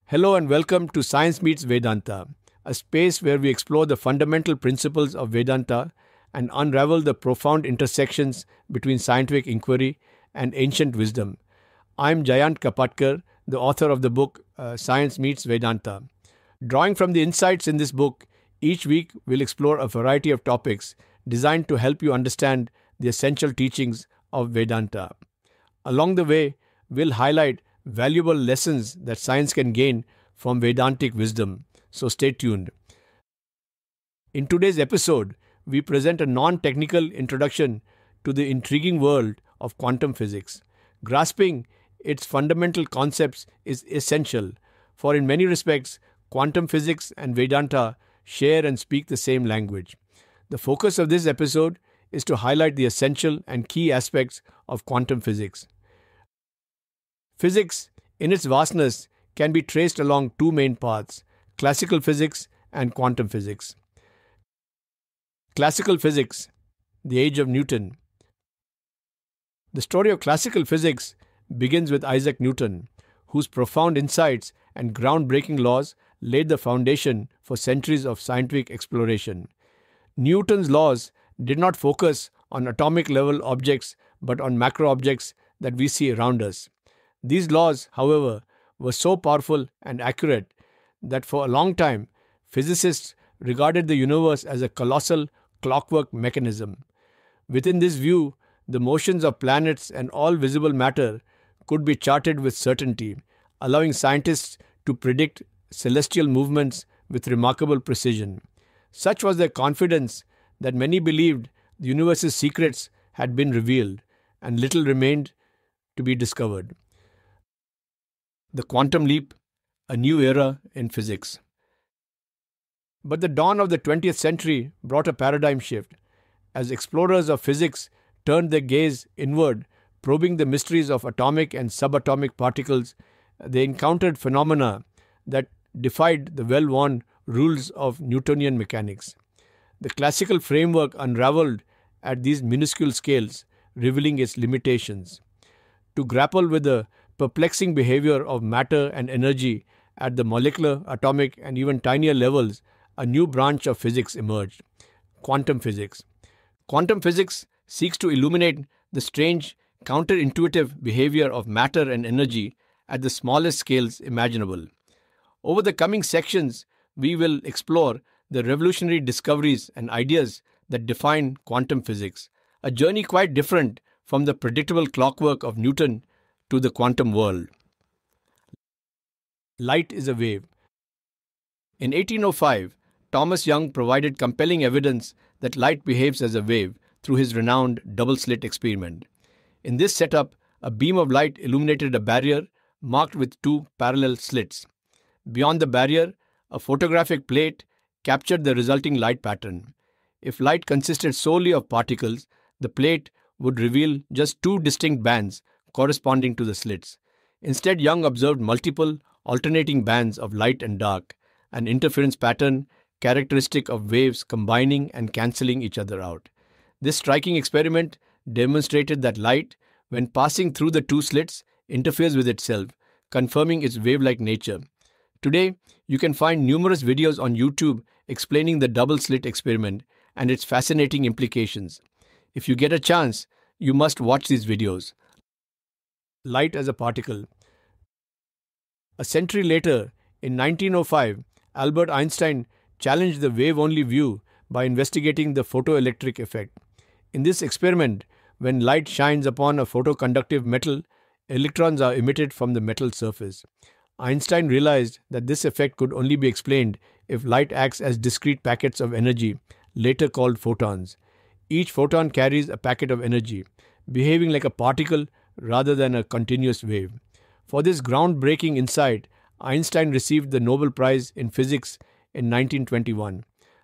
Hello and welcome to Science Meets Vedanta, a space where we explore the fundamental principles of Vedanta and unravel the profound intersections between scientific inquiry and ancient wisdom. I'm Jayant Kapatkar, the author of the book Science Meets Vedanta. Drawing from the insights in this book, each week we'll explore a variety of topics designed to help you understand the essential teachings of Vedanta. Along the way, we'll highlight valuable lessons that science can gain from Vedantic wisdom. So stay tuned. In today's episode, we present a non-technical introduction to the intriguing world of quantum physics. Grasping its fundamental concepts is essential, for in many respects, quantum physics and Vedanta share and speak the same language. The focus of this episode is to highlight the essential and key aspects of quantum physics. Physics, in its vastness, can be traced along two main paths: classical physics and quantum physics. Classical physics, the age of Newton. The story of classical physics begins with Isaac Newton, whose profound insights and groundbreaking laws laid the foundation for centuries of scientific exploration. Newton's laws did not focus on atomic-level objects but on macro objects that we see around us. These laws, however, were so powerful and accurate that for a long time, physicists regarded the universe as a colossal clockwork mechanism. Within this view, the motions of planets and all visible matter could be charted with certainty, allowing scientists to predict celestial movements with remarkable precision. Such was their confidence that many believed the universe's secrets had been revealed and little remained to be discovered. The quantum leap, a new era in physics. But the dawn of the 20th century brought a paradigm shift. As explorers of physics turned their gaze inward, probing the mysteries of atomic and subatomic particles, they encountered phenomena that defied the well-worn rules of Newtonian mechanics. The classical framework unraveled at these minuscule scales, revealing its limitations. To grapple with the perplexing behavior of matter and energy at the molecular, atomic, and even tinier levels, a new branch of physics emerged: quantum physics. Quantum physics seeks to illuminate the strange, counterintuitive behavior of matter and energy at the smallest scales imaginable. Over the coming sections, we will explore the revolutionary discoveries and ideas that define quantum physics, a journey quite different from the predictable clockwork of Newton to the quantum world. Light is a wave. In 1805, Thomas Young provided compelling evidence that light behaves as a wave through his renowned double-slit experiment. In this setup, a beam of light illuminated a barrier marked with two parallel slits. Beyond the barrier, a photographic plate captured the resulting light pattern. If light consisted solely of particles, the plate would reveal just two distinct bands corresponding to the slits. Instead, Young observed multiple alternating bands of light and dark, an interference pattern characteristic of waves combining and cancelling each other out. This striking experiment demonstrated that light, when passing through the two slits, interferes with itself, confirming its wave-like nature. Today, you can find numerous videos on YouTube explaining the double-slit experiment and its fascinating implications. If you get a chance, you must watch these videos. Light as a particle. A century later, in 1905, Albert Einstein challenged the wave-only view by investigating the photoelectric effect. In this experiment, when light shines upon a photoconductive metal, electrons are emitted from the metal surface. Einstein realized that this effect could only be explained if light acts as discrete packets of energy, later called photons. Each photon carries a packet of energy, behaving like a particle rather than a continuous wave. For this groundbreaking insight, Einstein received the Nobel Prize in Physics in 1921.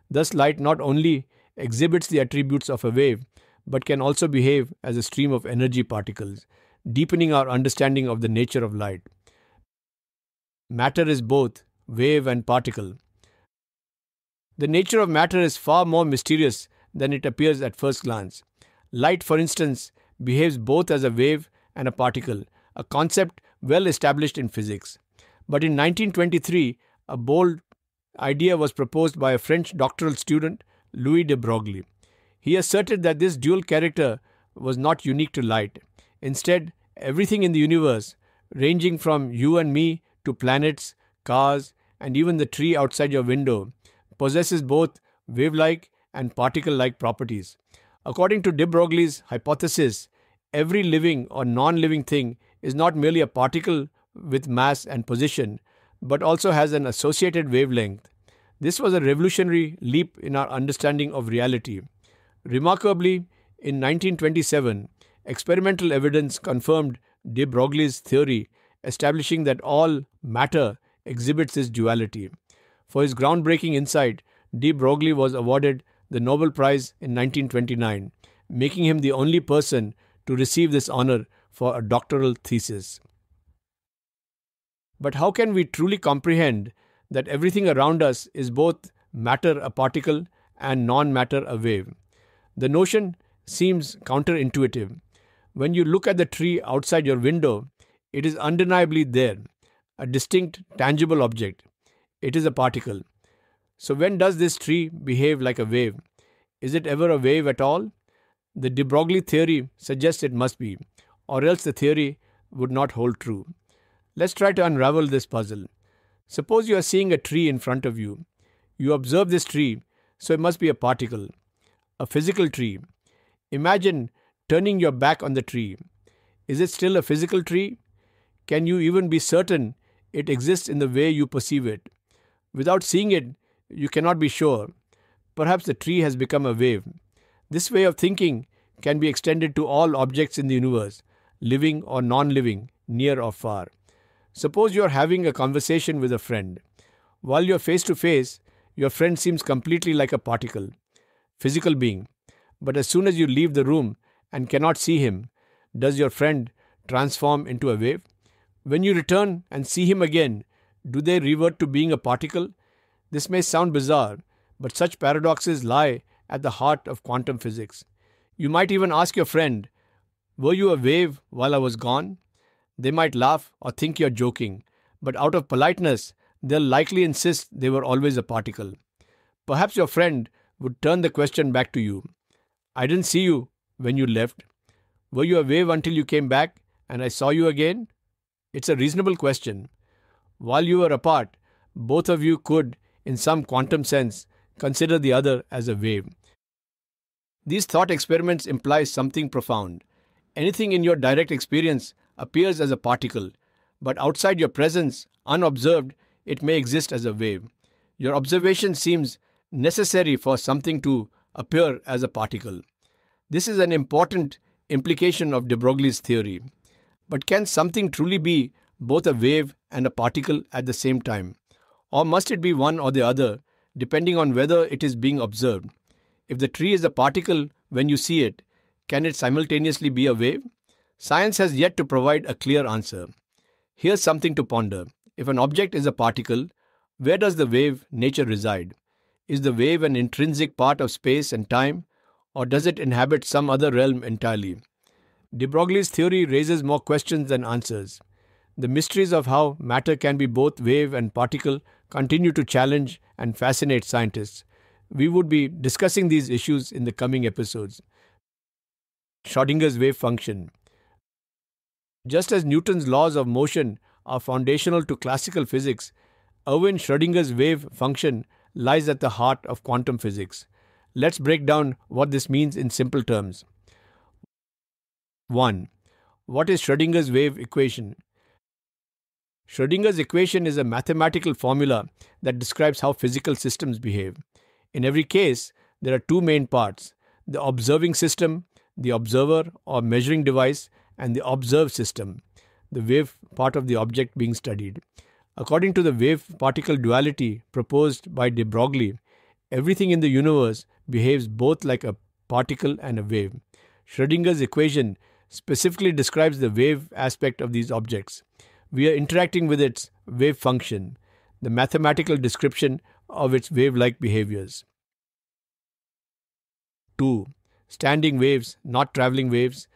Thus, light not only exhibits the attributes of a wave, but can also behave as a stream of energy particles, deepening our understanding of the nature of light. Matter is both wave and particle. The nature of matter is far more mysterious than it appears at first glance. Light, for instance, behaves both as a wave and a particle, a concept well established in physics. But in 1923, a bold idea was proposed by a French doctoral student, Louis de Broglie. He asserted that this dual character was not unique to light. Instead, everything in the universe, ranging from you and me to planets, cars, and even the tree outside your window, possesses both wave-like and particle-like properties. According to de Broglie's hypothesis, every living or non-living thing is not merely a particle with mass and position, but also has an associated wavelength. This was a revolutionary leap in our understanding of reality. Remarkably, in 1927, experimental evidence confirmed de Broglie's theory, establishing that all matter exhibits this duality. For his groundbreaking insight, de Broglie was awarded the Nobel Prize in 1929, making him the only person to receive this honor for a doctoral thesis. But how can we truly comprehend that everything around us is both matter, a particle, and non-matter, a wave? The notion seems counterintuitive. When you look at the tree outside your window, it is undeniably there, a distinct, tangible object. It is a particle. So when does this tree behave like a wave? Is it ever a wave at all? The de Broglie theory suggests it must be, or else the theory would not hold true. Let's try to unravel this puzzle. Suppose you are seeing a tree in front of you. You observe this tree, so it must be a particle, a physical tree. Imagine turning your back on the tree. Is it still a physical tree? Can you even be certain it exists in the way you perceive it? Without seeing it, you cannot be sure. Perhaps the tree has become a wave. This way of thinking can be extended to all objects in the universe, living or non-living, near or far. Suppose you are having a conversation with a friend. While you are face to face, your friend seems completely like a particle, physical being. But as soon as you leave the room and cannot see him, does your friend transform into a wave? When you return and see him again, do they revert to being a particle? This may sound bizarre, but such paradoxes lie at the heart of quantum physics. You might even ask your friend, "Were you a wave while I was gone?" They might laugh or think you're joking, but out of politeness, they'll likely insist they were always a particle. Perhaps your friend would turn the question back to you. "I didn't see you when you left. Were you a wave until you came back and I saw you again?" It's a reasonable question. While you were apart, both of you could, in some quantum sense, consider the other as a wave. These thought experiments imply something profound. Anything in your direct experience appears as a particle, but outside your presence, unobserved, it may exist as a wave. Your observation seems necessary for something to appear as a particle. This is an important implication of de Broglie's theory. But can something truly be both a wave and a particle at the same time? Or must it be one or the other, depending on whether it is being observed? If the tree is a particle when you see it, can it simultaneously be a wave? Science has yet to provide a clear answer. Here's something to ponder. If an object is a particle, where does the wave nature reside? Is the wave an intrinsic part of space and time, or does it inhabit some other realm entirely? De Broglie's theory raises more questions than answers. The mysteries of how matter can be both wave and particle continue to challenge and fascinate scientists. We would be discussing these issues in the coming episodes. Schrödinger's wave function. Just as Newton's laws of motion are foundational to classical physics, Erwin Schrödinger's wave function lies at the heart of quantum physics. Let's break down what this means in simple terms. 1. What is Schrödinger's wave equation? Schrödinger's equation is a mathematical formula that describes how physical systems behave. In every case, there are two main parts: the observing system, the observer or measuring device, and the observed system, the wave part of the object being studied. According to the wave-particle duality proposed by de Broglie, everything in the universe behaves both like a particle and a wave. Schrödinger's equation specifically describes the wave aspect of these objects. We are interacting with its wave function, the mathematical description of its wave-like behaviors. 2. Standing waves, not traveling waves.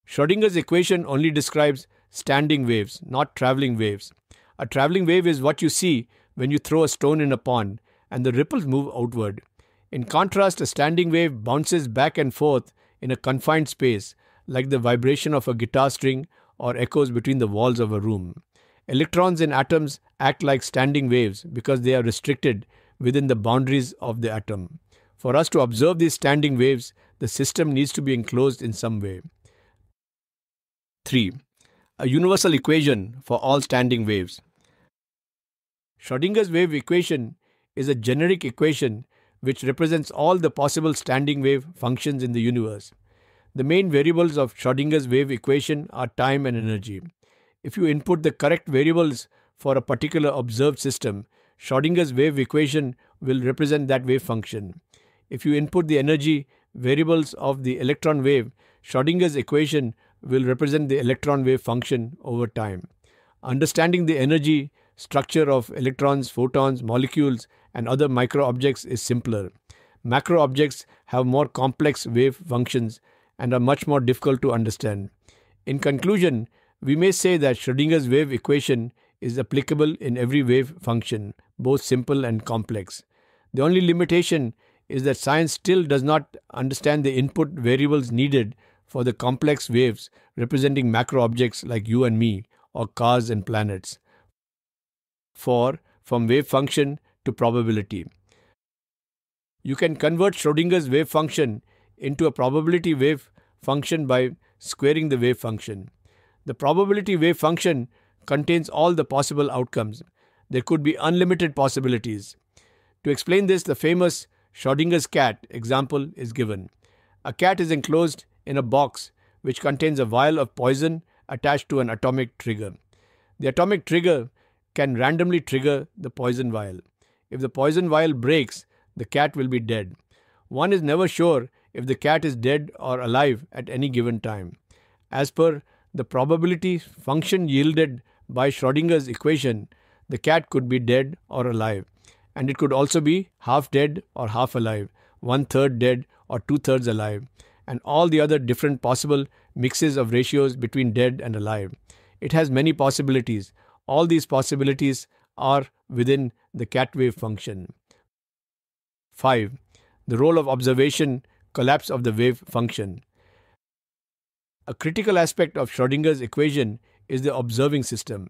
Schrödinger's equation only describes standing waves, not traveling waves. A traveling wave is what you see when you throw a stone in a pond and the ripples move outward. In contrast, a standing wave bounces back and forth in a confined space, like the vibration of a guitar string or echoes between the walls of a room. Electrons in atoms act like standing waves because they are restricted within the boundaries of the atom. For us to observe these standing waves, the system needs to be enclosed in some way. 3. A universal equation for all standing waves. Schrödinger's wave equation is a generic equation which represents all the possible standing wave functions in the universe. The main variables of Schrödinger's wave equation are time and energy. If you input the correct variables for a particular observed system, Schrödinger's wave equation will represent that wave function. If you input the energy variables of the electron wave, Schrödinger's equation will represent the electron wave function over time. Understanding the energy structure of electrons, photons, molecules, and other micro objects is simpler. Macro objects have more complex wave functions and are much more difficult to understand. In conclusion, we may say that Schrödinger's wave equation is applicable in every wave function, both simple and complex. The only limitation is that science still does not understand the input variables needed for the complex waves representing macro objects like you and me, or cars and planets. 4. From wave function to probability. You can convert Schrödinger's wave function into a probability wave function by squaring the wave function. The probability wave function contains all the possible outcomes. There could be unlimited possibilities. To explain this, the famous Schrödinger's cat example is given. A cat is enclosed in a box which contains a vial of poison attached to an atomic trigger. The atomic trigger can randomly trigger the poison vial. If the poison vial breaks, the cat will be dead. One is never sure if the cat is dead or alive at any given time. As per the probability function yielded by Schrödinger's equation, the cat could be dead or alive, and it could also be half dead or half alive, 1/3 dead or 2/3 alive, and all the other different possible mixes of ratios between dead and alive. It has many possibilities. All these possibilities are within the cat wave function. 5. The role of observation, collapse of the wave function. A critical aspect of Schrödinger's equation is the observing system.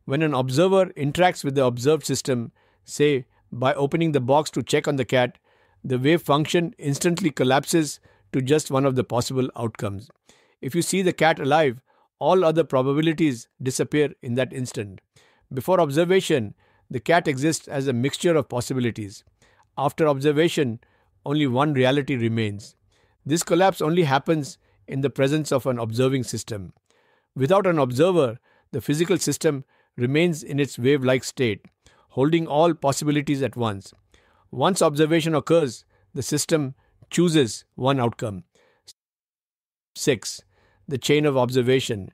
When an observer interacts with the observed system, say by opening the box to check on the cat, the wave function instantly collapses to just one of the possible outcomes. If you see the cat alive, all other probabilities disappear in that instant. Before observation, the cat exists as a mixture of possibilities. After observation, only one reality remains. This collapse only happens in the presence of an observing system. Without an observer, the physical system remains in its wave-like state, holding all possibilities at once. Once observation occurs, the system chooses one outcome. 6. The chain of observation.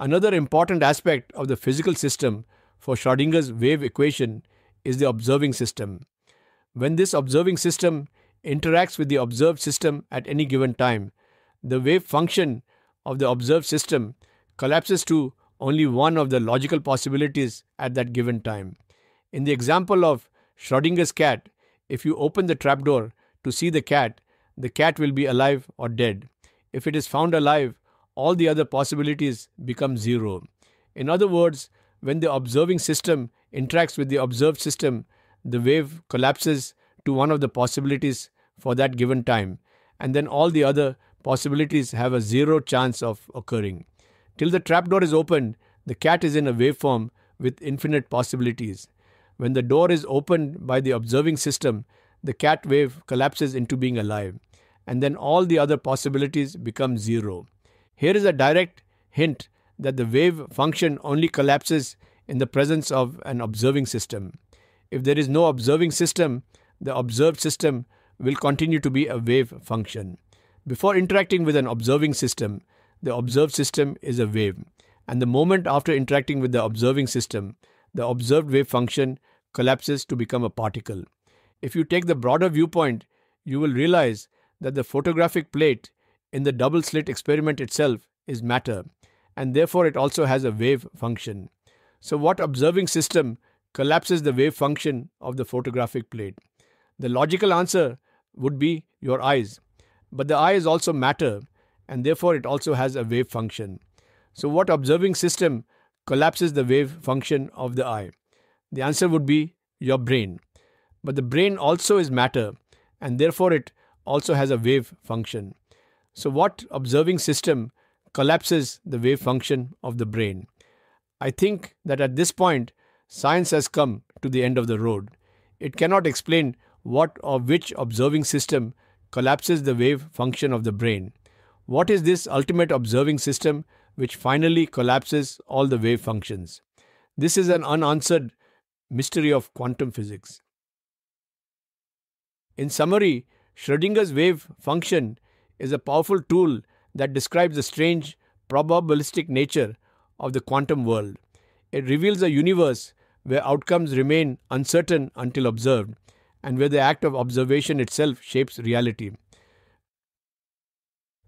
Another important aspect of the physical system for Schrödinger's wave equation is the observing system. When this observing system interacts with the observed system at any given time, the wave function of the observed system collapses to only one of the logical possibilities at that given time. In the example of Schrödinger's cat, if you open the trapdoor to see the cat will be alive or dead. If it is found alive, all the other possibilities become zero. In other words, when the observing system interacts with the observed system, the wave collapses to one of the possibilities for that given time, and then all the other possibilities have a zero chance of occurring. Till the trapdoor is opened, the cat is in a waveform with infinite possibilities. When the door is opened by the observing system, the cat wave collapses into being alive, and then all the other possibilities become zero. Here is a direct hint that the wave function only collapses in the presence of an observing system. If there is no observing system, the observed system will continue to be a wave function. Before interacting with an observing system, the observed system is a wave, and the moment after interacting with the observing system, the observed wave function collapses to become a particle. If you take the broader viewpoint, you will realize that the photographic plate in the double-slit experiment itself is matter, and therefore it also has a wave function. So what observing system collapses the wave function of the photographic plate? The logical answer would be your eyes. But the eye is also matter, and therefore it also has a wave function. So what observing system collapses the wave function of the eye? The answer would be your brain. But the brain also is matter, and therefore it also has a wave function. So what observing system collapses the wave function of the brain? I think that at this point, science has come to the end of the road. It cannot explain what or which observing system collapses the wave function of the brain. What is this ultimate observing system which finally collapses all the wave functions? This is an unanswered mystery of quantum physics. In summary, Schrödinger's wave function is a powerful tool that describes the strange probabilistic nature of the quantum world. It reveals a universe where outcomes remain uncertain until observed, and where the act of observation itself shapes reality.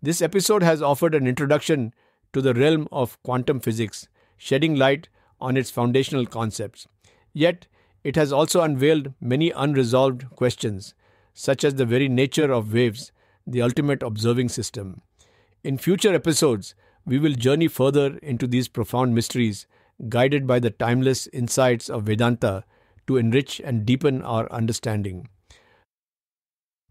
This episode has offered an introduction to the realm of quantum physics, shedding light on its foundational concepts. Yet, it has also unveiled many unresolved questions, such as the very nature of waves, the ultimate observing system. In future episodes, we will journey further into these profound mysteries, guided by the timeless insights of Vedanta to enrich and deepen our understanding.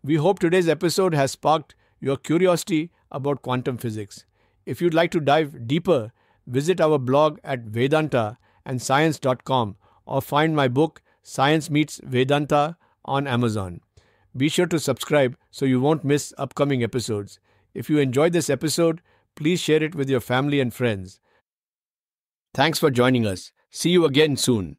We hope today's episode has sparked your curiosity about quantum physics. If you'd like to dive deeper, visit our blog at vedantaandscience.com or find my book Science Meets Vedanta on Amazon. Be sure to subscribe so you won't miss upcoming episodes. If you enjoyed this episode, please share it with your family and friends. Thanks for joining us. See you again soon.